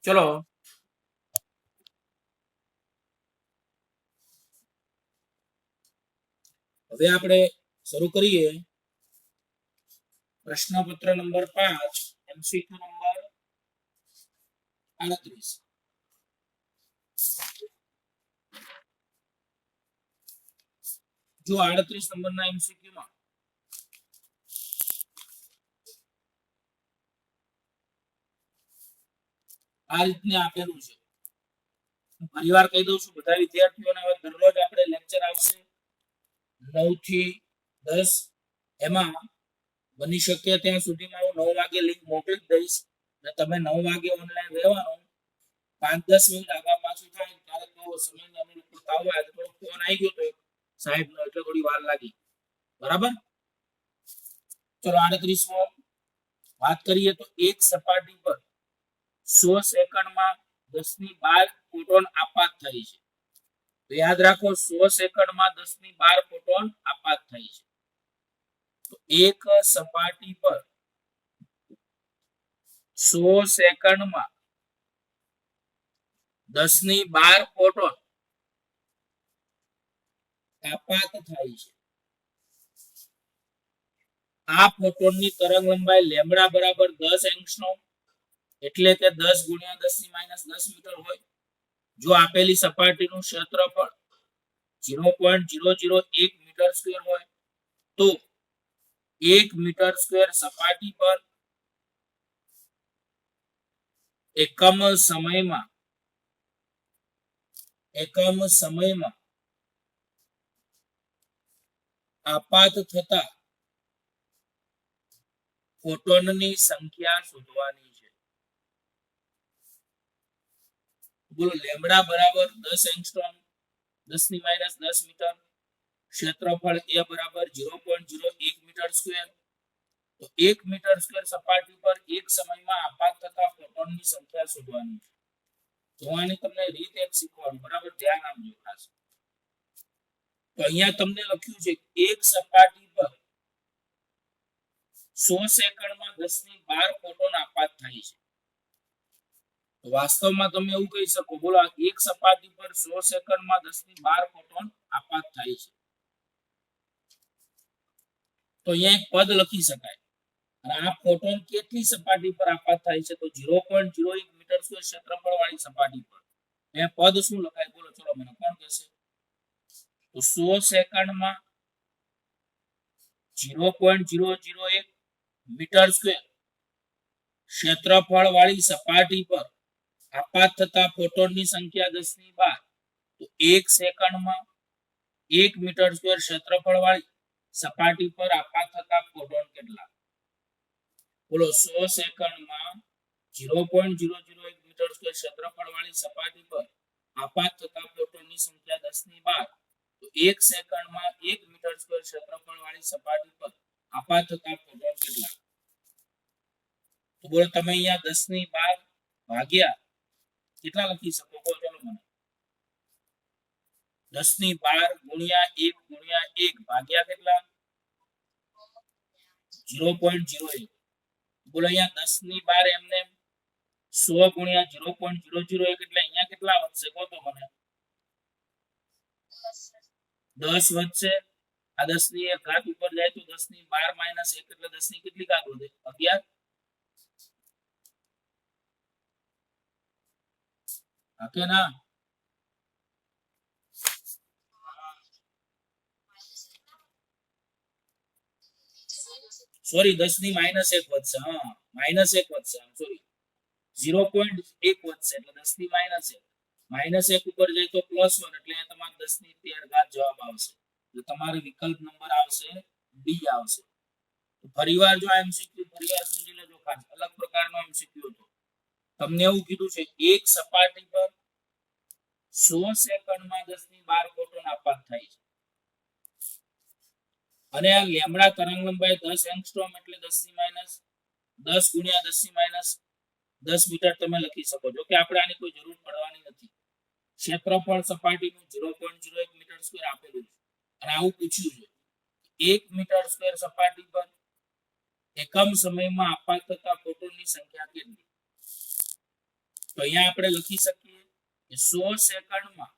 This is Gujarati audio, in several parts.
ચલો હવે આપણે શરૂ કરીએ પ્રશ્નપત્ર નંબર 5 એમસીક્યુ નંબર 38 જો 38 નંબરના એમસીક્યુ માં આ રીતને આપેલું છે. ફરીવાર કહી દઉં છું બધા વિદ્યાર્થીઓને, હવે દરરોજ આપણે લેક્ચર આવશે 9 થી 10. એમાં બની શકે ત્યાં સુધીમાં હું 9 વાગે લિંક મોકલી દઈશ અને તમે 9 વાગે ઓનલાઈન રહેવાનું. 5-10 મિનિટ આગળ પાછું થાય ત્યારે તો સમયને અનુકૂળતા હોય. આજે થોડો ફોન આવી ગયો તો સાહેબનો, એટલે થોડી વાર લાગી. બરાબર, ચલો 38મો વાત કરીએ તો એક સપાટી પર 100 સેકન્ડમાં 10^12 ફોટોન આપાત થાય છે. તો યાદ રાખો 100 સેકન્ડમાં 10^12 ફોટોન આપાત થાય છે. તો એક સપાટી પર 100 સેકન્ડમાં 10^12 ફોટોન આપાત થાય છે. આ ફોટોનની તરંગલંબાઈ લેમ્બડા બરાબર 10 એંગસ્ટ્રોમ એટલે કે 10 × 10⁻10 મીટર હોય. જો આપેલી સપાટીનું ક્ષેત્રફળ 0.001 મીટર સ્ક્વેર હોય તો 1 મીટર સ્ક્વેર સપાટી પર એકમ સમયમાં આપાત થતા ફોટોનની સંખ્યા શોધવાની છે. બોલો, લેમ્બડા બરાબર 10 એંગસ્ટ્રોમ 10⁻10 મીટર, ક્ષેત્રફળ a બરાબર 0.01 મીટર સ્ક્વેર. તો 1 મીટર સ્ક્વેર સપાટી પર એક સમયમાં આપાત થતા ફોટોનની સંખ્યા શોધવાની છે. જોવાની તમને રીત એક શીખવાનું, બરાબર, ધ્યાન આપજો ખાસ. તો અહીંયા તમને લખ્યું છે એક સપાટી પર 100 સેકન્ડમાં 10^12 ફોટોન આપાત થાય છે. તો વાસ્તવમાં તમે એવું કહી શકો, બોલો, એક સપાટી પર 100 સેકન્ડમાં 10^12 ફોટોન આપાત થાય છે. તો અહીંયા એક પદ લખી શકાય. અને આ ફોટોન કેટલી સપાટી પર આપાત થાય છે? તો 0.01 મીટર સ્ક્વેર ક્ષેત્રફળ વાળી સપાટી પર. એ પદ શું લખાય? બોલો, ચલો મને કોણ કહેશે? તો 100 સેકન્ડમાં 0.001 મીટર સ્ક્વેર ક્ષેત્રફળ વાળી સપાટી પર આપાત થતા ફોટોનની સંખ્યા 10^12. તો 1 સેકન્ડમાં 1 મીટર સ્ક્વેર ક્ષેત્રફળ વાળી સપાટી પર આપાત થતા ફોટોન કેટલા? બોલો, 100 સેકન્ડમાં 0.001 મીટર સ્ક્વેર ક્ષેત્રફળ વાળી સપાટી પર આપાત થતા ફોટોનની સંખ્યા 10^12. તો 1 સેકન્ડમાં 1 મીટર સ્ક્વેર ક્ષેત્રફળ વાળી સપાટી પર આપાત થતા ફોટોન કેટલા? તો બોલો, તમે અહીંયા 10^12 ભાગ્યા કેટલા લખી શકો? ચલો મને 10^12 ગુણ્યા 1 ભાગ્યા કેટલા? 0.01. બોલો, અહીંયા 10^12 એમને 100 ગુણ્યા 0.001 એટલે અહીંયા કેટલા વધશે? કહો તો મને. 10 વધશે. આ 10 ની એક ઘાત ઉપર જાય તો 10^12 - 1 એટલે 10 ની કેટલી ઘાત વધે? 11. કે ના? સોરી, 10 ની -1 વધશે. હા, -1 વધશે. સોરી, 0.1 વધશે એટલે 10 ની -1 ઉપર જાય તો +1 એટલે તમારે 10 ની 13 ઘાત જવાબ આવશે. એટલે તમારો વિકલ્પ નંબર આવશે ડી આવશે. તો ફરીવાર જો આ એમસીક્યુ ફરીવાર સમજી લેજો ખાસ, અલગ પ્રકારનો એમસીક્યુ હતો. તમને એવું કીધું છે એક સપાટી પર 100 સેકન્ડમાં 10^12 ફોટોન આપાત થાય છે. અને આ લેમ્બડા તરંગલંબાઈ 10 એંગસ્ટ્રોમ એટલે 10 ગુણ્યા 10 મીટર તમે લખી શકો છો. કે આપણે આની કોઈ જરૂર પડવાની નથી. ક્ષેત્રફળ સપાટીનું 0.01 મીટર સ્ક્વેર આપેલું છે. અને આવું પૂછ્યું છે 1 મીટર સ્ક્વેર સપાટી પર એકમ સમયમાં આપાત થતા ફોટોનની સંખ્યા કેટલી? તો અહીંયા આપણે લખી શકીએ કે 100 સેકન્ડમાં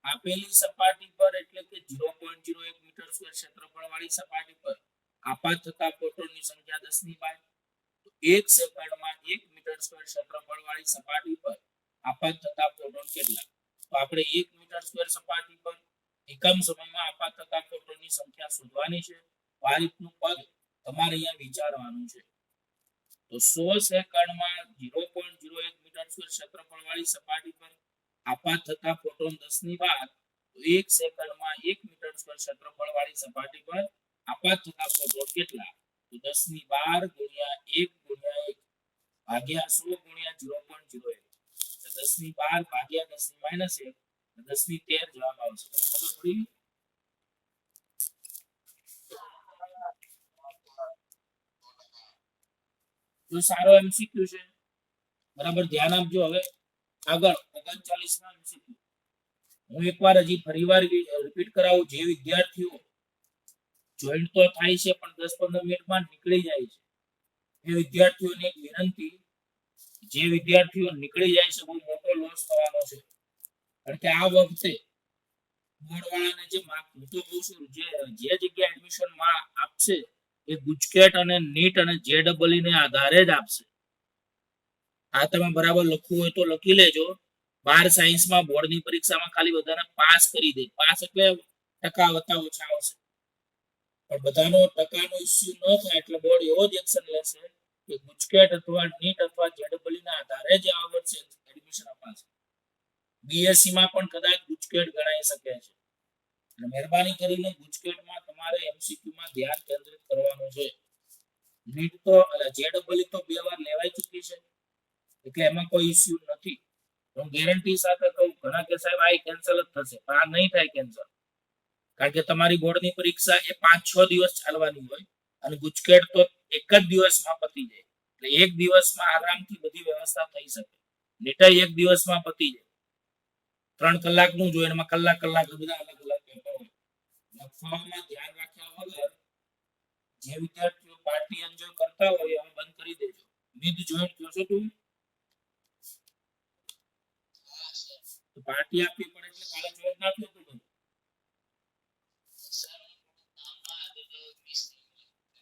આપેલી સપાટી પર એટલે કે 0.01 મીટર સ્ક્વેર ક્ષેત્રફળ વાળી સપાટી પર આપાત થતા ફોટોનની સંખ્યા 10 ની 12. તો 1 સેકન્ડમાં 1 મીટર સ્ક્વેર ક્ષેત્રફળ વાળી સપાટી પર આપાત થતા ફોટોન કેટલા? તો આપણે 1 મીટર સ્ક્વેર સપાટી પર એકમ સમયમાં આપાત થતા ફોટોનની સંખ્યા શોધવાની છે. આ રીતનું પદ તમારે અહીંયા વિચારવાનું છે. તો 100 સેકન્ડમાં 0.01 મીટર સ્ક્વેર ક્ષેત્રફળ વાળી સપાટી પર આપાત થતા ફોટોન 10 ની 12. તો 1 સેકન્ડમાં 1 મીટર સ્ક્વેર ક્ષેત્રફળ વાળી સપાટી પર આપાત થતા ફોટોન કેટલા? તો 10 ની 12 ગુણ્યા 1 ગુણ્યા 1 ભાગ્યા 100 ગુણ્યા 0.01. 10 ની 12 ભાગ્યા 10 ની -1 10 ની 13 જવાબ આવશે. ખબર પડી? તો સારો એમસીક્યુ છે, બરાબર. ધ્યાન આપજો. હવે આગળ 39માં એમસીક્યુ હું એકવાર હજી ફરીવાર રિપીટ કરાવું. જે વિદ્યાર્થીઓ જોઈન્ટ તો થાય છે પણ 10-15 મિનિટમાં નીકળી જાય છે, એ વિદ્યાર્થીઓને એક વિનંતી, જે વિદ્યાર્થીઓ નીકળી જાય છે બહુ મોટો લોસ થવાનો છે. કારણ કે આ વખતે બોર્ડ વાળાને જે માર્ક હું તો કહું છું, જે જગ્યા એડમિશન માં આપશે એ ગુજકેટ અને નીટ અને જેડબલઈ ને આધારે જ આપશે. આ તમે બરાબર લખવું હોય તો લખી લેજો. 12 સાયન્સમાં બોર્ડની પરીક્ષામાં ખાલી બધાને પાસ કરી દે. પાસ એટલે ટકા વત્તા ઓછા આવશે, પણ બધાનો ટકાનો ઇસ્યુ ન થાય એટલે બોર્ડ એવો જ એક્શન લેશે કે ગુજકેટ અથવા નીટ અથવા જેડબલઈ ના આધારે જ આ વર્ષે એડમિશન અપાશે. બીએસસી માં પણ કદાચ ગુજકેટ ગણાઈ શકે છે. અને મહેરબાની કરીને ગુજકેટમાં તમારે એમસીક્યુ માં ધ્યાન કેન્દ્રિત કરવાનું છે. નીટ તો જેડબલઈ તો 2 વાર લેવાઈ ચૂકી છે એટલે એમાં કોઈ ઇસ્યુ નથી. હું ગેરંટી સાથે કહું, ઘણા કે સાહેબ આ કેન્સલ જ થશે, પણ આ નહીં થાય કેન્સલ. કારણ કે તમારી બોર્ડની પરીક્ષા એ 5-6 દિવસ ચાલવાની હોય અને ગુજકેટ તો એક જ દિવસમાં પતી જાય. એટલે એક દિવસમાં આરામથી બધી વ્યવસ્થા થઈ શકે. નીટાઈ એક દિવસમાં પતી જાય. 3 કલાકનું જોઈએ, એમાં કલાક બધા અલગ અલગ પેપર હોય. લખવામાં ધ્યાન રાખ્યા વગર જે વિદ્યાર્થીઓ પાર્ટી એન્જોય કરતા હોય હવે બંધ કરી દેજો. વિધ જોઈન્ટ જોશો તું તો પાર્ટી આપવી પડે એટલે કાલે જોઈન્ટ ના થયું તું.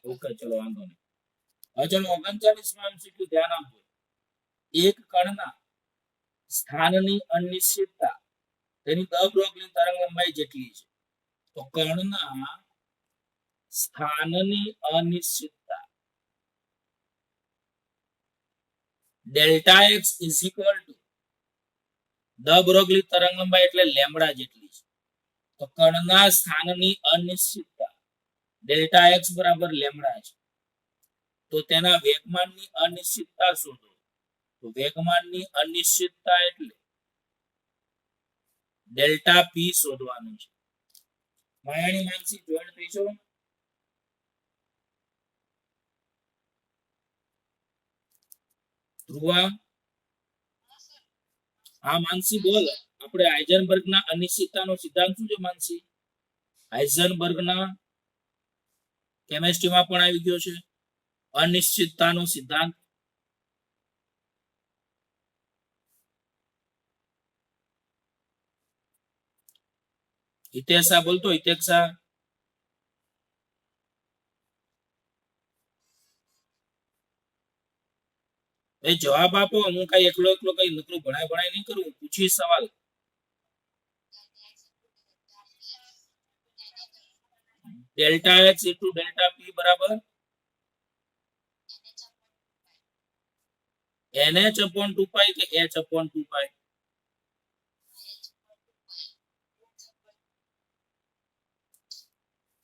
ઓકે, ચલો વાંધો નહીં. હવે ચલો 39માં એમસીક્યુ ધ્યાન આપજો. એક કણના સ્થાનની અનિશ્ચિતતા તેની દ બ્રોગલી તરંગલંબાઈ જેટલી છે. તો કણના સ્થાનની અનિશ્ચિતતા delta x is equal to the Broglie તરંગલંબાઈ એટલે લેમ્બડા જેટલી છે. તો કણના સ્થાનની અનિશ્ચિતતા ડેલ્ટા એક્સ બરાબર લેમ્બડા છે. તો તેના વેગમાનની અનિશ્ચિતતા શોધો. તો વેગમાનની અનિશ્ચિતતા એટલે ડેલ્ટા પી શોધવાનું છે. માયાણી માનસી જોઈન્ટ થઈશો? ધ્રુવા? હા માનસી બોલ. આપણે હાઇઝનબર્ગના અનિશ્ચિતતાનો સિદ્ધાંત શું છે માનસી? હાઇઝનબર્ગના કેમેસ્ટ્રીમાં પણ આવી ગયો છે અનિશ્ચિતતાનો સિદ્ધાંત. હિતેશા બોલતો. હિતેશા એ જવાબ આપો. હું કઈ એકલો કઈ નકરું ભણાય નહીં કરું. પૂછી સવાલ. ડેલ્ટા એક્સ ઇન્ટુ ડેલ્ટા પી બરાબર NH upon 2 પાઈ કે H upon 2 પાઈ?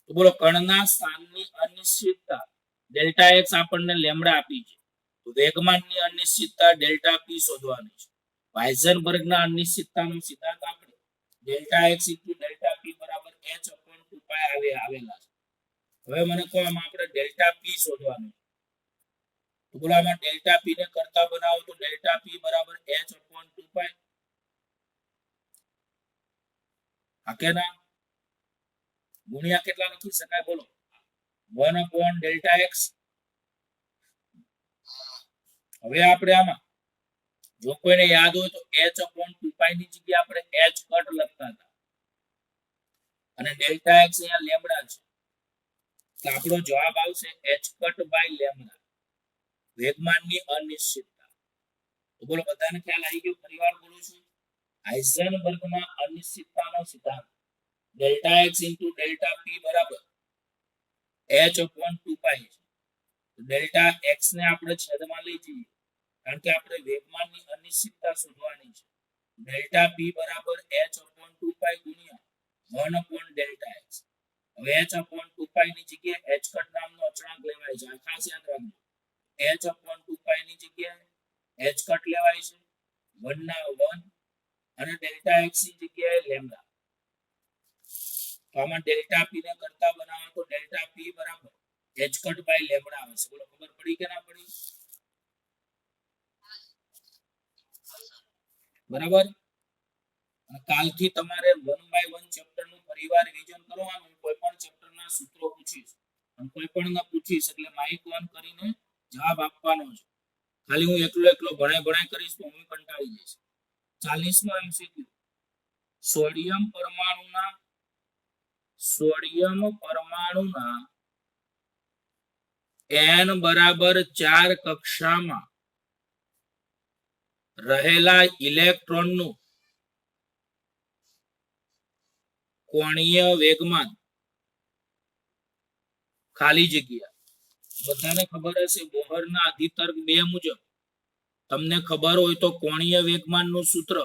તો બોલો, કણના સ્થાનની અનિશ્ચિતતા ડેલ્ટા એક્સ આપણને લેમ્બડા આપી છે. તો વેગમાનની અનિશ્ચિતતા ડેલ્ટા પી શોધવાની છે. હાઇઝનબર્ગના અનિશ્ચિતતાનો સિદ્ધાંત આપણે ડેલ્ટા એક્સ ઇન્ટુ ડેલ્ટા પી બરાબર H upon 2 પાઈ આવેલા છે. હવે મને કહો, આમાં આપણે ડેલ્ટા પી શોધવાનું છે. તો બોલો, આમાં ડેલ્ટા પી ને કરતા બનાવો તો ડેલ્ટા પી બરાબર H upon 2 પાઈ. હા કે ના? ગુણ્યા કેટલા લખી શકાય બોલો? 1 upon ડેલ્ટા એક્સ. હવે આપણે આમાં જો કોઈને યાદ હોય તો h/2π ની જગ્યાએ આપણે h કટ લખતા હતા અને ડેલ્ટા x અહીંયા લેમ્બડા છે તો આપણો જવાબ આવશે h કટ બાય લેમ્બડા વેગમાનની અનિશ્ચિતતા. તો બોલો બધાને ખ્યાલ આવી ગયો? ફરીવાર બોલું છું, હાઇઝનબર્ગના અનિશ્ચિતતાનો સિદ્ધાંત ડેલ્ટા x ડેલ્ટા p બરાબર h/2π છે. ડેલ્ટા x ને આપણે છેદમાં લઈ જઈએ કારણ કે આપણે વેગમાનની અનિશ્ચિતતા શોધવાની છે. ડેલ્ટા p બરાબર h/2π ગુણ્યા 1 ડેલ્ટા x. હવે h/2π ની જગ્યાએ h કટ નામનો અચળાંક લેવાય છે. આ ખાસ યાદ રાખજો. h/2π ની જગ્યાએ h કટ લેવાય છે 1 ના 1 અને ડેલ્ટા x ની જગ્યાએ લેમ્બડા. તો આમાં ડેલ્ટા p ને કરતા બનાવો તો ડેલ્ટા p બરાબર h કટ બાય લેમ્બડા આવશે. બોલો ખબર પડી કે ના પડી? બરાબર. કાલથી તમારે 1 બાય 1 ચેપ્ટર નું ફરીવાર રિવિઝન કરવાનું. કોઈ પણ ચેપ્ટર ના સૂત્રો પૂછીશ અને કોઈ પણ ના પૂછીશ એટલે માઇક ઓન કરીને જવાબ આપવાનો છે. ખાલી હું એકલો ભણાઈ કરીશ તો હું કંટાળી જઈશ. 40મો MCQ સોડિયમ પરમાણુના n બરાબર 4 કક્ષામાં રહેલા ઇલેક્ટ્રોનનું કોણીય વેગમાન ખાલી જગ્યા. બધાને ખબર હશે બોહરના અધિતર્ક 2 મુજબ તમને ખબર હોય તો કોણીય વેગમાનનું સૂત્ર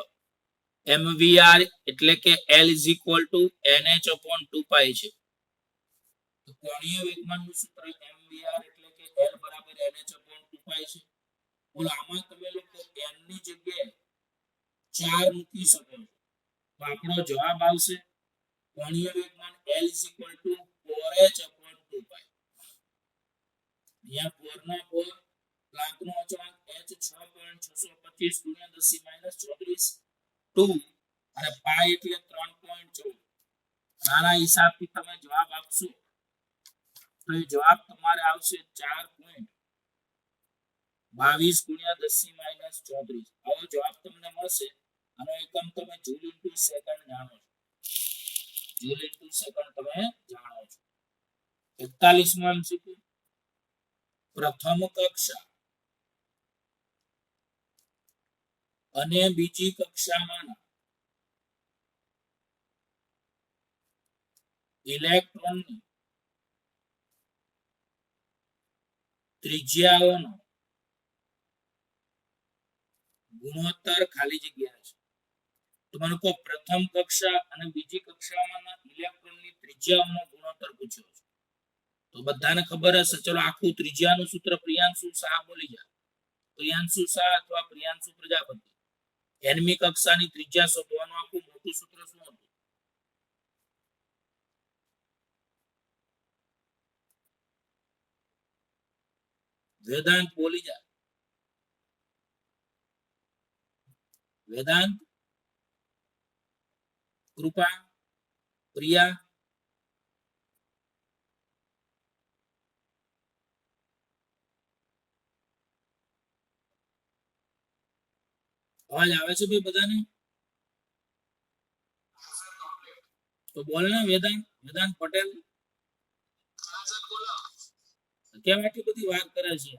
mvr એટલે કે L nh/2π છે. તો કોણીય વેગમાનનું સૂત્ર mvr એટલે કે L બરાબર nh/2π છે. બોલો આમાં તમે લોકો n ની જગ્યાએ 4 મૂકી શકો છો તો આપણો જવાબ આવશે કોણીય વેગમાન L 4h/2π. અહીંયા 4 ના 4 પ્લાન્કનો અચળાંક h 6.625 × 10 - 34 2 અને પાઈ એટલે 3.14. આના હિસાબથી તમે જવાબ આપશો તો એ જવાબ તમારે આવશે 4.22 × 10 - 34. આવો જવાબ તમને મળશે. આનો એકમ તમે જૂલ ઇન્ટુ સેકન્ડ જાણો છો. જૂલ ઇન્ટુ સેકન્ડ તમે જાણો છો. 41મો MCQ પ્રથમ કક્ષા અને બીજી કક્ષામાં ઇલેક્ટ્રોનની ત્રિજ્યાઓનો ગુણોત્તર ખાલી જગ્યા છે. તો મને કહો પ્રથમ કક્ષા અને બીજી કક્ષામાંના ઇલેક્ટ્રોનની ત્રિજ્યાઓનો ગુણોત્તર પૂછ્યો છે. તો બધાને ખબર હશે. ચલો આખું ત્રિજ્યાનું સૂત્ર પ્રિયાંશુ શાહ બોલી જાય. પ્રિયાંશુ શાહ અથવા પ્રિયાંશુ પ્રજાપતિ nમી કક્ષાની ત્રિજ્યા શોધવાનું આખું મોટું સૂત્ર શું હતું? વેદાંત બોલી જાય. વેદાંત, કૃપા, પ્રિયા, અવાજ આવે છે ભાઈ બધાને? તો બોલ ને વેદાંત પટેલ. કેમ આટલી બધી વાત કરે છે?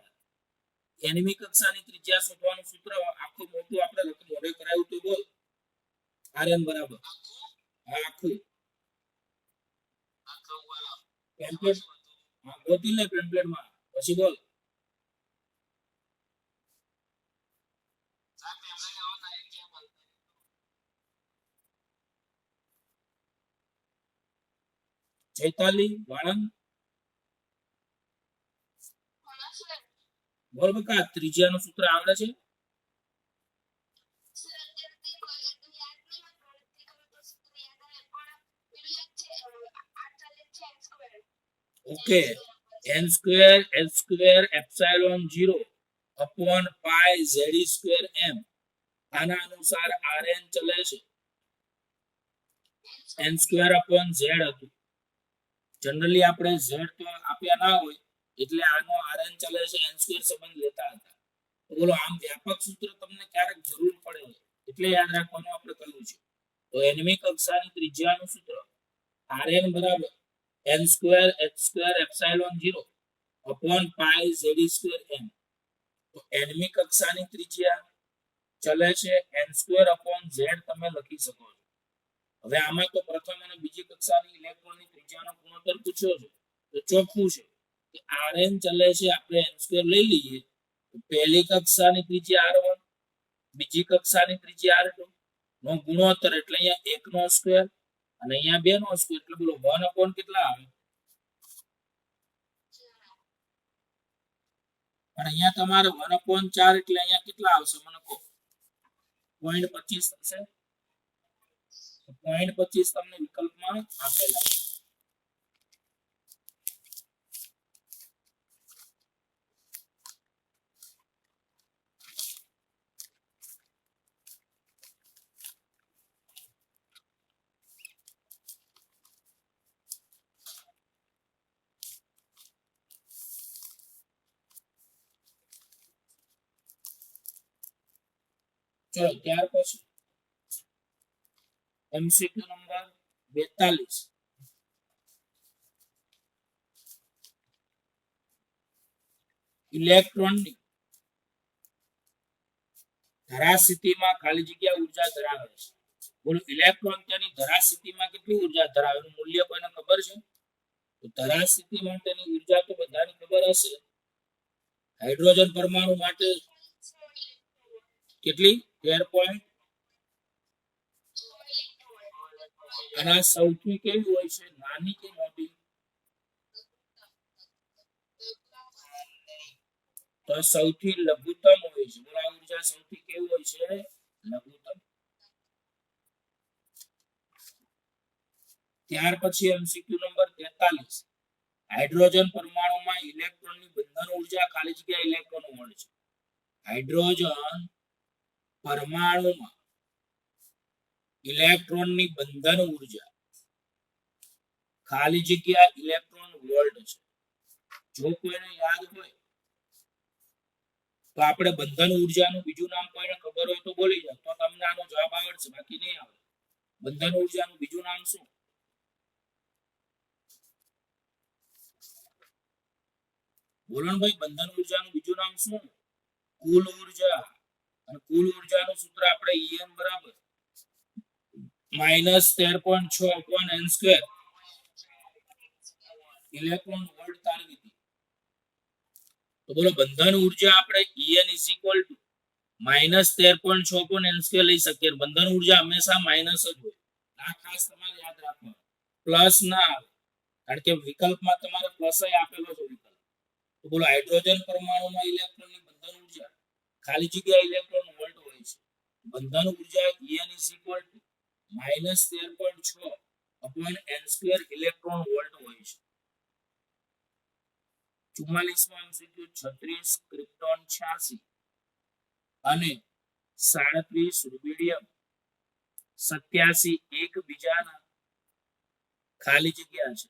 એનમી કક્ષાની ત્રિજ્યા શોધવાનું સૂત્ર આખું મોટું આપણે મોઢે કરાયું તો બોલ. rn બરાબર આખું ટેમ્પલેટ ગોતી લે ટેમ્પલેટમાં પછી બોલ. ચૈતાલી વાળંદ બોલ બકા ત્રિજ્યાનું સૂત્ર આવડે છે? Okay n² h² epsilon 0 / z² m આના અનુસાર rn ચલે છે n² z હતું. જનરલી આપણે z તો આપ્યા ના હોય એટલે આનો rn ચલે છે n² સંબંધ લેતા હતા. તો બોલો આમ વ્યાપક સૂત્ર તમને ક્યારેક જરૂર પડે એટલે યાદ રાખવાનું આપણે કહ્યું છે. તો nમી કક્ષાની ત્રિજ્યાનું સૂત્ર rn બરાબર n square h square epsilon 0 upon pi z square n. તો nમી કક્ષાની ત્રિજ્યા ચલે છે n સ્ક્વેર અપોન z તમે લખી શકો છો. હવે આમાં તો પ્રથમ અને બીજી કક્ષાની ઇલેક્ટ્રોનની ત્રિજ્યાનો ગુણોત્તર પૂછ્યો છે તો ચોખ્ખું છે કે rn ચલે છે આપણે n સ્ક્વેર લઈ લઈએ. પહેલી કક્ષાની ત્રિજ્યા r1 બીજી કક્ષાની ત્રિજ્યા r2 નો ગુણોત્તર એટલે અહીંયા 1 નો સ્ક્વેર અને અહીંયા 2 નો સ્ક્વેર એટલે બોલો 1 અપોન કેટલા આવે પણ અહીંયા તમારે 1 અપોન 4 એટલે અહીંયા કેટલા આવશે મને કહો 0.25 થશે. 0.25 તમને વિકલ્પમાં આપેલા છે. ચલો ત્યાર પછી એમસીક્યુ નંબર 42 ઇલેક્ટ્રોનની ધરા સ્થિતિમાં ખાલી જગ્યા ઉર્જા ધરાવે છે. બોલો ઇલેક્ટ્રોન તેની ધરા સ્થિતિમાં કેટલી ઉર્જા ધરાવે એનું મૂલ્ય કોઈને ખબર છે? તો ધરા સ્થિતિ માટેની ઉર્જા તો બધાને ખબર હશે. હાઇડ્રોજન પરમાણુ માટે કેટલી 13. અને આ સૌથી કેવી હોય છે નાની કે મોટી? તો સૌથી લઘુત્તમ હોય છે. બોલો આ ઉર્જા સૌથી કેવી હોય છે લઘુત્તમ. ત્યાર પછી એમસીક્યુ નંબર 43 હાઇડ્રોજન પરમાણુમાં ઇલેક્ટ્રોનની બંધન ઉર્જા ખાલી જગ્યા ઇલેક્ટ્રોન મળે છે. હાઇડ્રોજન પરમાણુમાં ઇલેક્ટ્રોનની બંધન ઉર્જા ખાલી જગ્યા ઇલેક્ટ્રોન વોલ્ટ છે. જો કોઈને યાદ હોય તો આપણે બંધન ઉર્જાનું બીજું નામ કોઈને ખબર હોય તો બોલી જાઓ તો તમને આનો જવાબ આવડશે બાકી નહીં આવે. બંધન ઉર્જાનું બીજું નામ શું? બોલો ને ભાઈ બંધન ઉર્જાનું બીજું નામ શું? કુલ ઉર્જા. અને કુલ ઉર્જાનું સૂત્ર આપણે En બરાબર -13.6 upon n square electron volt તારવી હતી. તો બોલો બંધન ઉર્જા આપણે En -13.6 upon n સ્ક્વેર લઈ શકીએ. બંધન ઉર્જા હંમેશા માઇનસ જ હોય. આ ખાસ તમારે યાદ રાખવાનું. પ્લસ ના આવે કારણ કે વિકલ્પમાં તમારે પ્લસ આપેલો છે વિકલ્પ. તો બોલો હાઇડ્રોજન પરમાણુમાં ઇલેક્ટ્રોનની બંધન ઉર્જા ખાલી જગ્યા ઇલેક્ટ્રોન વોલ્ટ હોય છે. બંધન ઉર્જા En -13.6 upon n square electron volt હોય છે. 44મો એમસીક્યુ 36 ક્રિપ્ટોન 86 અને 37 રૂબિડિયમ 87 એકબીજાના ખાલી જગ્યા છે.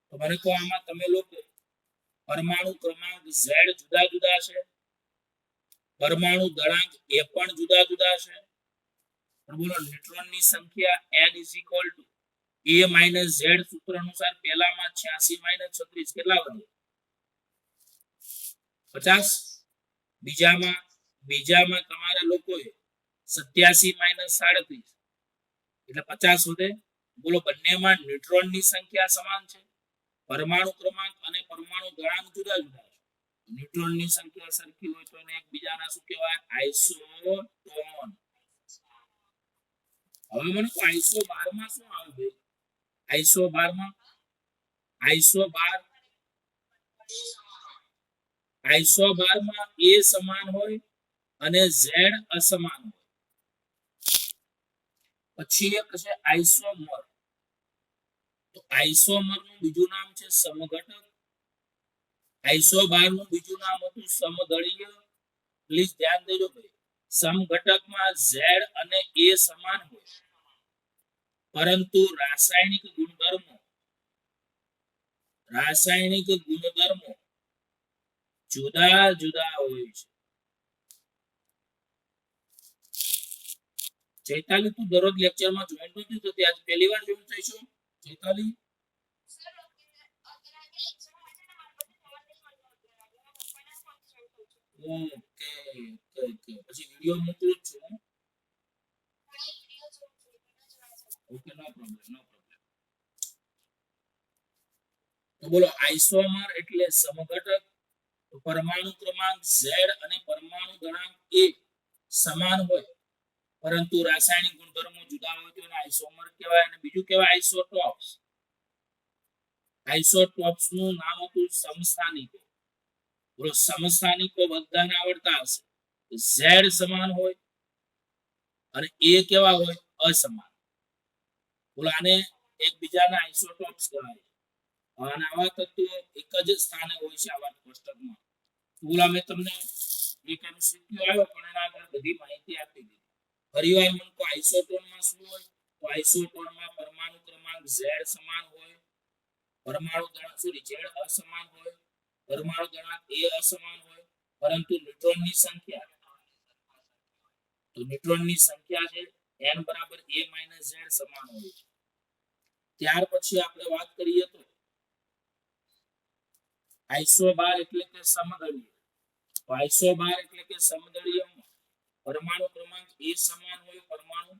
તો મને કહો આમાં તમે લોકો પરમાણુ ક્રમાંક Z જુદા જુદા છે, પરમાણુ દળાંક એ પણ જુદા જુદા છે. પણ બોલો ન્યુટ્રોનની સંખ્યા n a - z સૂત્ર અનુસાર પહેલામાં 86 - 36 કેટલા વધે 50. બીજામાં તમારે લોકોએ 87 - 37 એટલે 50 વધે. બોલો બંનેમાં ન્યુટ્રોનની સંખ્યા સમાન છે, પરમાણુ ક્રમાંક અને પરમાણુ દળાંક જુદા જુદા છે. ન્યુટ્રોનની સંખ્યા સરખી હોય તો એને એકબીજાના શું કહેવાય આઇસોટોન. હવે મને આઈસો 12 માં શું આવે ભાઈ? આઈસો 12 માં a સમાન હોય અને z અસમાન હોય. પછી એક છે આઈસોમર. તો આઈસોમર નું બીજું નામ છે સમઘટક. આઈસો 12 નું બીજું નામ હતું સમદળીય. પ્લીઝ ધ્યાન દેજો ભાઈ. સમઘટકમાં z અને a સમાન હોય પરંતુ રાસાયણિક ગુણધર્મો જુદા જુદા હોય છે. ચૈતાલી તું દરરોજ લેક્ચરમાં જોઈન નથી થતી, આજ પહેલી વાર જોઈન થઈશું ચૈતાલી? ઓકે ઓકે, પછી વિડિયો મોકલું જ છું. ઓકે, નો પ્રોબ્લેમ નો પ્રોબ્લેમ. તો બોલો, આઇસોમર એટલે સમઘટક. તો પરમાણુ ક્રમાંક Z અને પરમાણુ ગણાંક A સમાન હોય પરંતુ રાસાયણિક ગુણધર્મો જુદા હોય તો એને આઇસોમર કહેવાય. અને બીજું કહેવાય આઇસોટોપ્સ. આઇસોટોપ્સ નું નામ હતું સમસ્થાનિકો. બોલો, સમસ્થાનિકો બધાને આવડતા હશે. Z સમાન હોય અને A કેવા હોય? અસમાન. બોલો, આને એકબીજાના આઇસોટોપ્સ કહેવાય. અને આવા તત્વો એક જ સ્થાને હોય છે આવા કોષ્ટકમાં. બોલો, મેં તમને એક MCQ આવ્યો પણ એના આગળ બધી માહિતી આપી દીધી. ફરીવાર મને તો આઇસોટોનમાં શું હોય? તો આઇસોટોનમાં પરમાણુ ક્રમાંક Z સમાન હોય, પરમાણુ ગણાંક Z અસમાન હોય, પરમાણુ ગણાંક A અસમાન હોય, પરંતુ ન્યુટ્રોનની સંખ્યા, તો ન્યુટ્રોનની સંખ્યા છે n બરાબર A - Z સમાન હોય છે. ત્યાર પછી આપણે વાત કરીએ તો આઇસોબાર એટલે કે સમદળીય. તો આઇસોબાર એટલે કે સમદળીયમાં પરમાણુ ક્રમાંક A સમાન હોય, પરમાણુ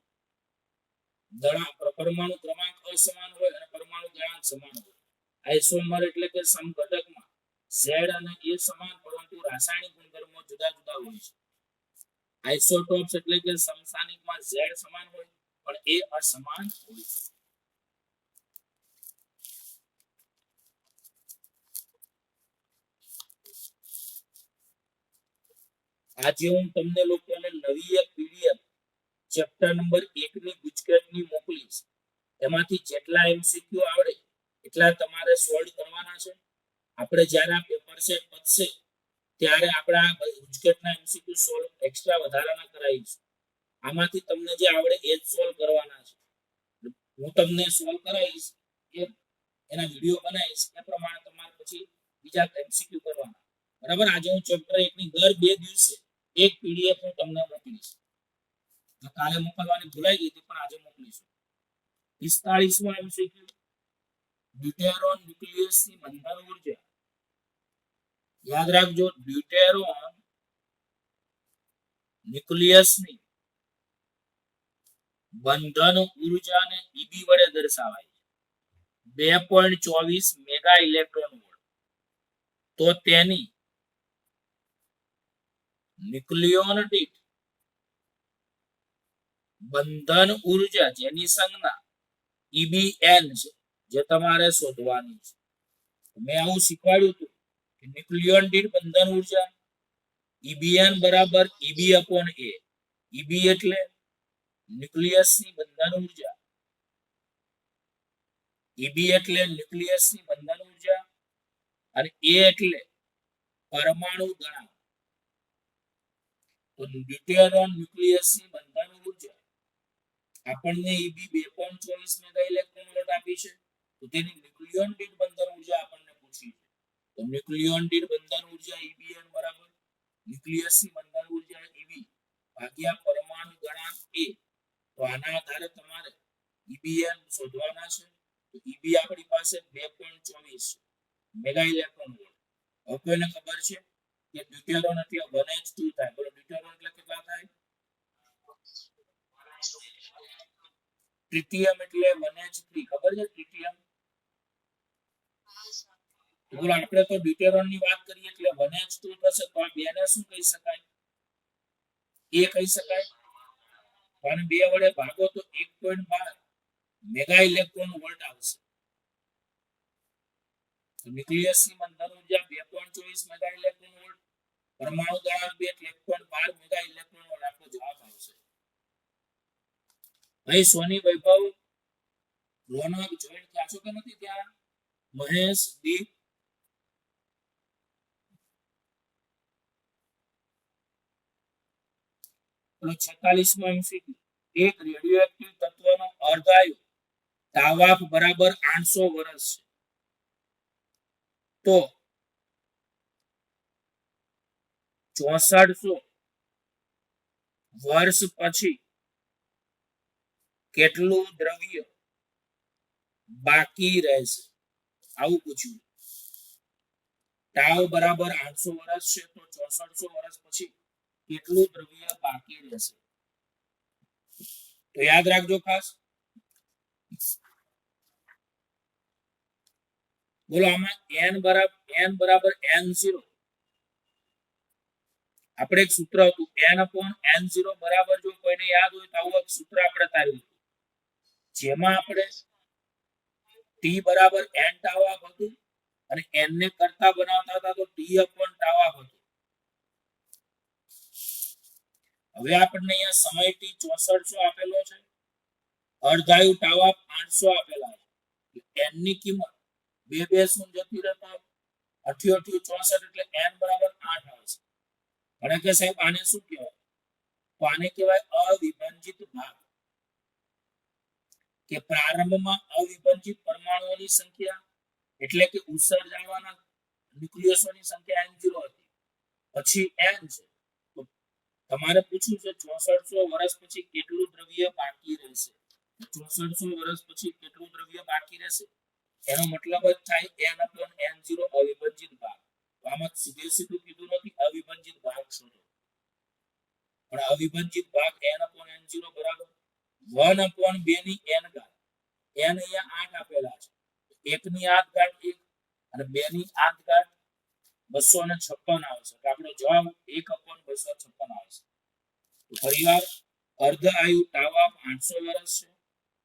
ક્રમાંક અસમાન હોય અને પરમાણુ ગણાંક સમાન હોય. આઇસોમર એટલે કે સમઘટકમાં Z અને A સમાન પરંતુ રાસાયણિક ગુણધર્મો જુદા જુદા હોય છે. આઇસોટોપ્સ એટલે કે સમસ્થાનિકમાં Z સમાન હોય પણ A અસમાન હોય છે. આજે હું તમને લોકોને નવી એક PDF ચેપ્ટર નંબર 1 ની ગુજકેટની મોકલીશ. એમાંથી જેટલા MCQ આવડે એટલા તમારે સોલ્વ કરવાના છે. આપણે જ્યારે આ પેપર સેટ પતશે ત્યારે આપણે આ ગુજકેટના MCQ સોલ્વ એક્સ્ટ્રા વધારાના કરાવીશું. આમાંથી તમને જે આવડે એ જ સોલ્વ કરવાના છે. હું તમને સોલ્વ કરાવીશ, એના વિડીયો બનાવીશ, એ પ્રમાણે તમારે પછી બીજા MCQ કરવાના. બરાબર? આજે હું ચેપ્ટર 1 ની દર 2 દિવસે એક PDF હું તમને મોકલીશ. કાલે મોકલવાની ભૂલાઈ ગઈ હતી પણ આજે મોકલીશું. 45મો MCQ, ડ્યુટેરોન ન્યુક્લિયસની બંધન ઉર્જા. યાદ રાખજો, ડ્યુટેરોન ન્યુક્લિયસની બંધન ઉર્જાને EB વડે દર્શાવાય છે. 2.24 મેગા ઇલેક્ટ્રોન વોલ્ટ. તો તેની ન્યુક્લિયોન દીઠ બંધન ઉર્જા જેની સંજ્ઞા EBN છે, જે તમારે શોધવાની છે. મેં આવું શીખવાડ્યું હતું કે ન્યુક્લિયોન દીઠ બંધન ઉર્જા EBN બરાબર EB/A. EB એટલે ન્યુક્લિયસની બંધન ઉર્જા, EB એટલે ન્યુક્લિયસની બંધન ઉર્જા અને A એટલે પરમાણુ ગણાંક. તો ડ્યુટેરોન ન્યુક્લિયસની બંધન ઉર્જા આપણને EB 2.24 મેગા ઇલેક્ટ્રોન વોલ્ટ આપી છે. તો તેની ન્યુક્લિયોન દીઠ બંધન ઉર્જા આપણને પૂછી છે. તો ન્યુક્લિયોન દીઠ બંધન ઉર્જા EBN બરાબર ન્યુક્લિયસની બંધન ઉર્જા EB ભાગ્યા પરમાણુ ગણાંક A. તો આના આધારે તમારે EBN શોધવાના છે. તો EB આપણી પાસે 2.24 મેગા ઇલેક્ટ્રોન વોલ્ટ. હવે કોઈને ખબર છે કે ડ્યુટેરોન એટલે 1H2 થાય? બોલો, ડ્યુટેરોન એટલે કેટલા થાય? ટ્રિટિયમ એટલે 1H3. ખબર છે ટ્રિટિયમ? બોલો, આપણે તો ડ્યુટેરોન ની વાત કરીએ એટલે 1H2 થશે. તો આ બેને શું કહી શકાય? A કહી શકાય. અને 2 વડે ભાગો તો 1.12 મેગા ઇલેક્ટ્રોન વોલ્ટ આવશે. ન્યુક્લિયસની બંધન ઉર્જા 2.24 મેગા ઇલેક્ટ્રોન વોલ્ટ, પરમાણુ ગણાંક 2 એટલે 1.12 મેગા ઇલેક્ટ્રોન વોલ્ટ. આપણો જવાબ આવશે. ભાઈ સોની, વૈભવ, રોનક જોઈન થયા છો કે નથી ત્યાં? મહેશ, દીપ, 46મો MCQ, એક રેડિયોએક્ટિવ તત્વનો અર્ધાયુ તાવાફ બરાબર 800 વર્ષ છે. તો 6400 વર્ષ પછી કેટલું દ્રવ્ય બાકી રહેશે આવું પૂછ્યું ટાવ બરાબર 800 વર્ષ છે તો 6400 વર્ષ પછી કેટલું દ્રવ્ય બાકી રહેશે તો યાદ રાખજો ખાસ બોલો આમાં n બરાબર n0 આપણે એક સૂત્ર હતું n/n0 બરાબર જો કોઈને યાદ હોય તો આવું એક સૂત્ર આપણે તાર્યું જેમાં આપણે t બરાબર n ટાવ આપ હતું અને n ને કરતા બનાવતા હતા તો t/ટાવ આપ હતું હવે આપણને અહીંયા સમય t 6400 આપેલો છે અર્ધાયુ ટાવ આપ 800 આપેલા છે n ની કિંમત 2 શૂન્ય જતી રહેતા 88 64 એટલે n બરાબર 8 આવશે અને કે સાહેબ આને શું કહેવાય તો આને કહેવાય અવિભાજિત ભાગ કે પ્રારંભમાં અવિભાજિત પરમાણુઓની સંખ્યા એટલે કે ઉત્સર્જવાના ન્યુક્લિયસોની સંખ્યા n0 હતી પછી n છે તો તમારે પૂછ્યું છે 6400 વર્ષ પછી કેટલું દ્રવ્ય બાકી રહેશે 6400 વર્ષ પછી કેટલું દ્રવ્ય બાકી રહેશે એનો મતલબ જ થાય n/n0 અવિભાજિત ભાગ આમાં સીધે સીધું કીધું નથી અવિભાજિત ભાગ શોધો પણ અવિભાજિત ભાગ n/n0 બરાબર 1/2 ની n ઘાત n અહીંયા 8 આપેલા છે 1 ની 8 ઘાત 1 અને 2 ની 8 ઘાત 256 આવશે તો આપણો જવાબ 1/256 આવશે તો ફરીવાર અર્ધ આયુ ટાવ આપ 800 વર્ષ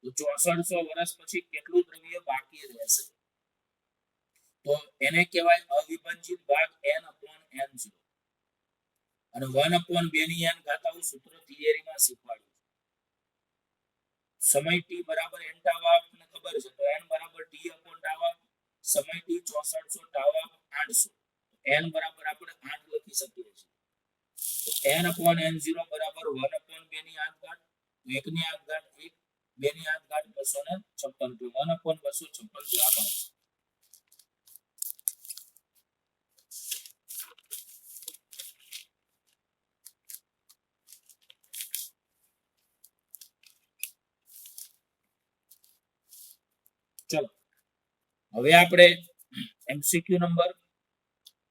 છે તો 6400 વર્ષ પછી કેટલું દ્રવ્ય બાકી રહેશે તો એને કહેવાય અવિભાજિત ભાગ n/n0 અને 1/2 ની n ઘાત આવું સૂત્ર થિયરીમાં શીખવાડ્યું સમય t બરાબર n ટાવ આપને ખબર છે તો n બરાબર t/ટાવ આપ સમય t 6400 ટાવ આપ 800 n બરાબર આપણે 8 લખી શકીએ છીએ તો n/n0 બરાબર 1/2 ની 8 ઘાત 1 ની 8 ઘાત 1 2 ની 8 ઘાત 256 તો 1/256 જવાબ આવશે ચલો હવે આપણે એમસીક્યુ નંબર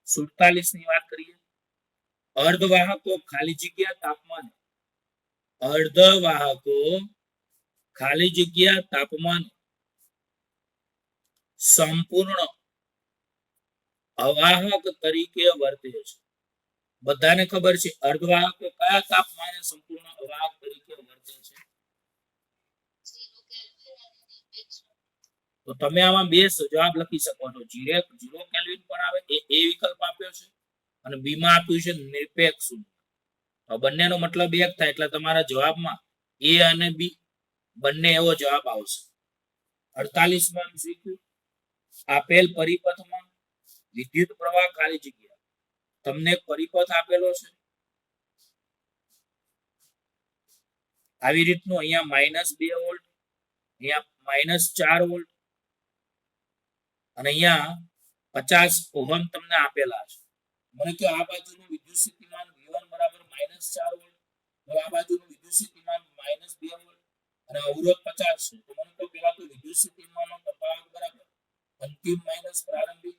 47 ની વાત કરીએ અર્ધવાહકો ખાલી જગ્યા તાપમાન અર્ધવાહકો ખાલી જગ્યા તાપમાન સંપૂર્ણ અવાહક તરીકે વર્તે છે બધાને ખબર છે અર્ધવાહકો કયા તાપમાને સંપૂર્ણ અવાહક તરીકે વર્તે છે તો તમે આમાં બે જવાબ લખી શકો છો 0 કેલ્વિન પણ આવે એ વિકલ્પ આપ્યો છે અને બી માં આપ્યું છે નિરપેક્ષ તો બંનેનો મતલબ એક થાય એટલે તમારા જવાબમાં એ અને બી બંને એવો જવાબ આવશે 48 માં શીખ્યું આપેલ પરિપથમાં વિદ્યુત પ્રવાહ ખાલી જગ્યા તમને પરિપથ આપેલો છે આવી રીતનું અહીંયા -2 વોલ્ટ અહીંયા -4 વોલ્ટ અને અહીંયા 50 ઓહમ તમને આપેલા છે મને કે આ બાજુનું વિદ્યુત સ્થિતિમાન V1 બરાબર -4 વોલ્ટ તો આ બાજુનું વિદ્યુત સ્થિતિમાન -2 વોલ્ટ અને અવરોધ 50 છે તો મને તો પેલા તો વિદ્યુત સ્થિતિમાનનો તફાવત બરાબર અંતિમ માઈનસ પ્રારંભિક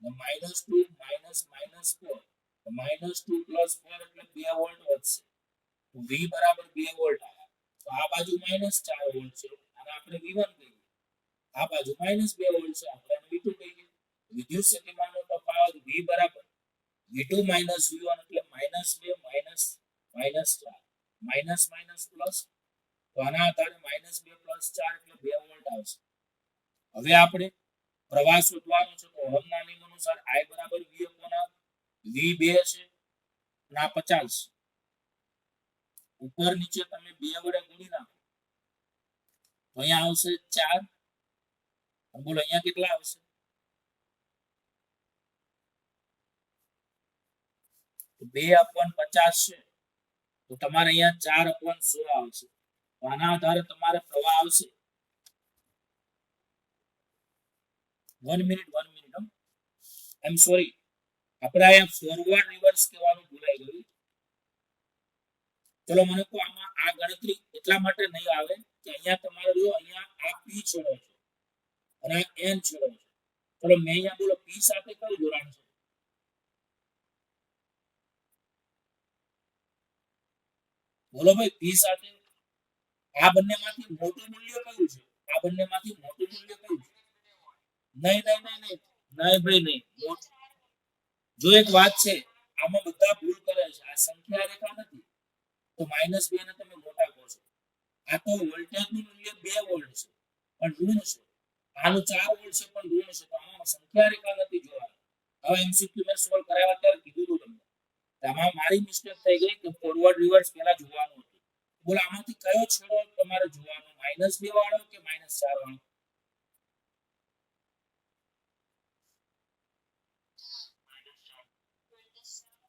-2 -4 -2 +4 એટલે 2 વોલ્ટ વધશે તો V બરાબર 2 વોલ્ટ આવ્યા તો આ બાજુ -4 વોલ્ટ છે અને આપણે V1 કહીએ આ બાજુ -2 વોલ્ટ છે આપણે V2 કહીએ વિદ્યુત સ્થિતિમાનનો તફાવત V બરાબર V2 - V1 એટલે -2 -4 માઇનસ માઇનસ પ્લસ તો આના આધારે -2 + 4 એટલે 2 વોલ્ટ આવશે હવે આપણે પ્રવાહ શોધવાનો છે તો ઓહમના નિયમ અનુસાર I બરાબર V/R V2 છે ના 50 ઉપર નીચે તમે 2 વડે ગુણી નાખો તો અહીંયા આવશે 4 બોલો અહીંયા કેટલા આવશે તો 2/50 છે તો તમારે અહીંયા 4/100 આવશે તો આના આધારે તમારે પ્રવાહ આવશે 1 મિનિટ આઈ એમ સોરી આપણે અહીંયા ફોરવર્ડ રિવર્સ કહેવાનું ભૂલાઈ ગયું. ચલો મને કહો આમાં આ ગણતરી એટલા માટે નહીં આવે કે અહીંયા તમારે જો અહીંયા આ પી છેડો છે અને આ એન છેડો છે. ચલો મેં અહીંયા બોલો પી સાથે કયું જોડાણ છે? બોલો ભાઈ, પી સાથે આ બંનેમાંથી મોટું મૂલ્ય કયું છે? આ બંનેમાંથી મોટું મૂલ્ય કયું છે? નહીં નહીં નહીં નહીં નહીં ભાઈ નહીં. જો એક વાત છે, આમાં બધા ભૂલ કરે છે. આ સંખ્યા રેખા નથી તો -2 ને તમે મોટા કહો છો. આ તો વોલ્ટેજ નું મૂલ્ય 2 વોલ્ટ છે પણ ઋણ છે. આનું 4 વોલ્ટ છે પણ ઋણ છે. તો આમાં સંખ્યા રેખા નથી જોવાની. હવે એમસીક્યુ મેં સોલ્વ કરાવ્યા ત્યારે કીધું હતું તમને. આમાં મારી મિસ્ટેક થઈ ગઈ કે ફોરવર્ડ રિવર્સ પહેલા જોવાનું હતું. બોલો આમાંથી કયો છેડો તમારે જોવાનો? -2 વાળો કે -4 વાળો?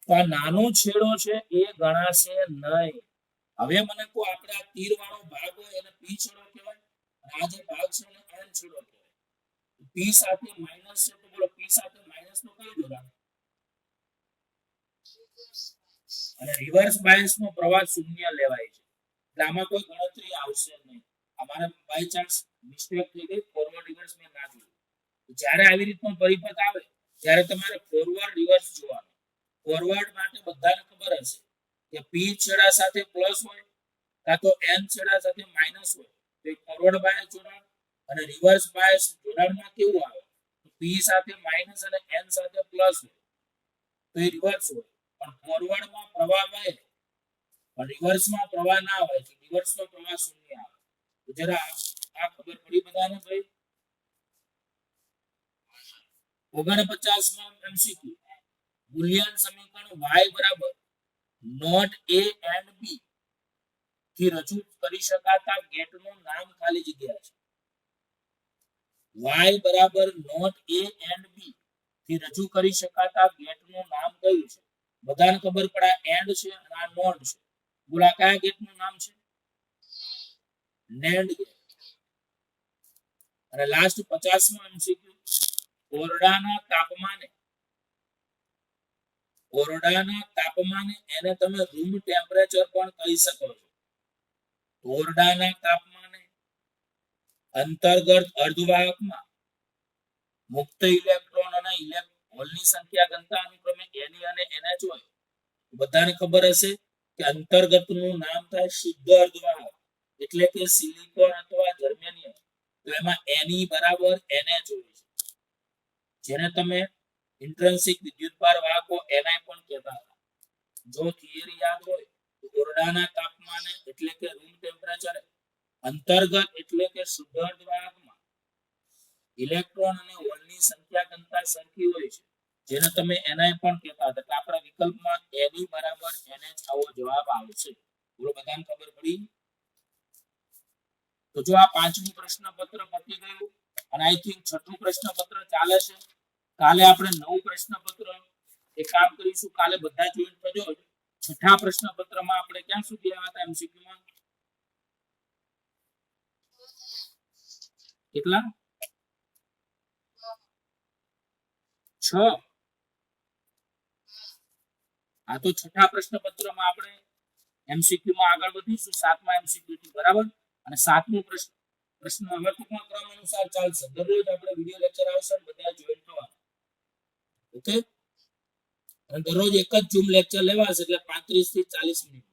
તો આ નાનો છેડો છે એ ગણાશે નહીં. હવે મને કહો આપણે આ તીર વાળો ભાગ હોય એને પી છેડો કહેવાય અને આ જે ભાગ છે એને એન છેડો કહેવાય. પી સાથે માઈનસ છે તો બોલો પી સાથે માઈનસ નો કયો જોડાણ? અને રિવર્સ બાયસ નો પ્રવાહ શૂન્ય લેવાય છે. એટલે આમાં કોઈ ગણતરી આવશે નહીં. અમારે બાય ચાન્સ મિસ્ટેક થઈ ગઈ, ફોરવર્ડ રિવર્સ મેં ના જોયું. જ્યારે આવી રીતનો પરિપથ આવે ત્યારે તમારે ફોરવર્ડ રિવર્સ જોવાનું. ફોરવર્ડ માટે બધાને ખબર હશે કે પી છેડા સાથે પ્લસ હોય કાં તો એન છેડા સાથે માઈનસ હોય તો એ ફોરવર્ડ બાયસ જોડાણ. અને રિવર્સ બાયસ જોડાણમાં કેવું આવે? પી સાથે માઈનસ અને એન સાથે પ્લસ હોય તો એ રિવર્સ હોય. પણ ફોરવર્ડમાં પ્રવાહ વહે પણ રિવર્સમાં પ્રવાહ ના હોય તો રિવર્સનો પ્રવાહ શૂન્ય આવે. તો જરા આ ખબર પડી બધાને ભાઈ? 49 માં એમસીક્યુ બુલિયન સમીકરણ y બરાબર નોટ a and b થી રજૂ કરી શકાતા ગેટનું નામ ખાલી જગ્યા છે. y બરાબર નોટ a and b થી રજૂ કરી શકાતા ગેટનું નામ કયું છે? બધાને ખબર પડે એન્ડ છે અને આ નોટ છે. બોલા કયા ગેટનું નામ છે? NAND gate. અને લાસ્ટ 50 માં એમસીક્યુ ઓરડાના તાપમાને એને તમે રૂમ ટેમ્પરેચર પણ કહી શકો છો. ઓરડાના તાપમાને અંતર્ગત અર્ધવાહકમાં મુક્ત ઇલેક્ટ્રોન અને હોલની સંખ્યા ઘનતા અનુક્રમે Ne અને NH હોય. બધાને ખબર હશે કે અંતર્ગતનું નામ થાય શુદ્ધ અર્ધવાહક એટલે કે સિલિકોન અથવા જર્મેનિયમ. તો એમાં Ne બરાબર NH હોય છે, જેને તમે ઇન્ટ્રિન્સિક વિદ્યુતભાર વાહકો Ni પણ કહેતા હતા. જો થિયરી યાદ હોય તો ઓરડાના તાપમાને એટલે કે રૂમ ટેમ્પરેચર અંતર્ગત એટલે કે શુદ્ધ અર્ધવાહકમાં ઇલેક્ટ્રોન અને હોલની સંખ્યા ઘનતા સરખી હોય છે, જેને તમે Ni પણ કહેતા હતા. એટલે આપણા વિકલ્પમાં Ne બરાબર NH આવો જવાબ આવશે. બોલો બધાને ખબર પડી? તો જો આ પાંચમું પ્રશ્નપત્ર પતી ગયું અને આઈ થિંક છઠ્ઠું પ્રશ્નપત્ર ચાલે છે. કાલે આપણે નવું પ્રશ્નપત્ર એક કામ કરીશું. કાલે બધા જોઈન થજો. છઠ્ઠા પ્રશ્નપત્રમાં આપણે ક્યાં સુધી આવ્યા હતા એમસીક્યુ માં? કેટલા? 6. આ તો છઠ્ઠા પ્રશ્નપત્રમાં આપણે એમસીક્યુ માં આગળ વધીશું 7મા એમસીક્યુ થી, બરાબર? અને 7મો પ્રશ્ન હવે ટૂંકમાં ક્રમ અનુસાર ચાલશે. દરરોજ આપણે વિડિયો લેક્ચર આવશે, બધા જોઈન થવાના. ઓકે? અને દરરોજ એક જ ઝૂમ લેક્ચર લેવાશે એટલે 35 થી 40 મિનિટ.